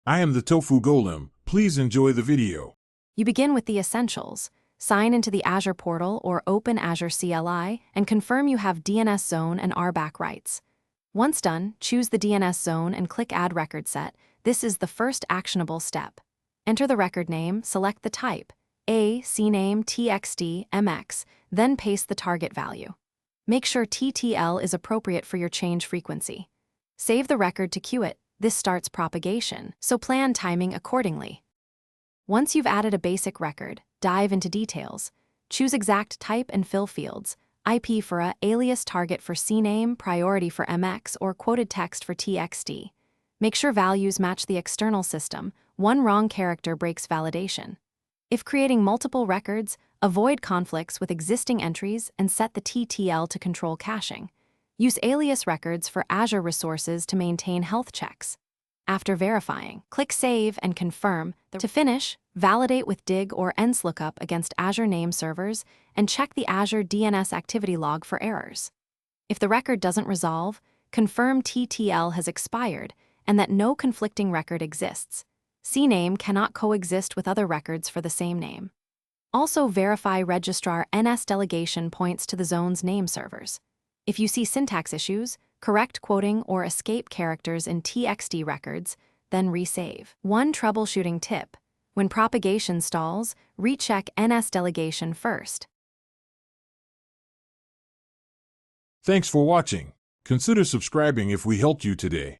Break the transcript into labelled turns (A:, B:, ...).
A: I am the Tofu Golem. Please enjoy the video.
B: You begin with the essentials. Sign into the Azure portal or open Azure CLI and confirm you have DNS zone and RBAC rights. Once done, choose the DNS zone and click Add Record Set. This is the first actionable step. Enter the record name, select the type, CNAME TXT MX, then paste the target value. Make sure TTL is appropriate for your change frequency. Save the record to queue it. This starts propagation, so plan timing accordingly. Once you've added a basic record, dive into details. Choose exact type and fill fields, IP for a, alias target for CNAME, priority for MX, or quoted text for TXT. Make sure values match the external system. One wrong character breaks validation. If creating multiple records, avoid conflicts with existing entries and set the TTL to control caching. Use alias records for Azure resources to maintain health checks. After verifying, click Save and Confirm. To finish, validate with DIG or ENS lookup against Azure name servers and check the Azure DNS activity log for errors. If the record doesn't resolve, confirm TTL has expired and that no conflicting record exists. CNAME cannot coexist with other records for the same name. Also verify registrar NS delegation points to the zone's name servers. If you see syntax issues, correct quoting or escape characters in TXT records, then resave. One troubleshooting tip: when propagation stalls, recheck NS delegation first.
A: Thanks for watching. Consider subscribing if we helped you today.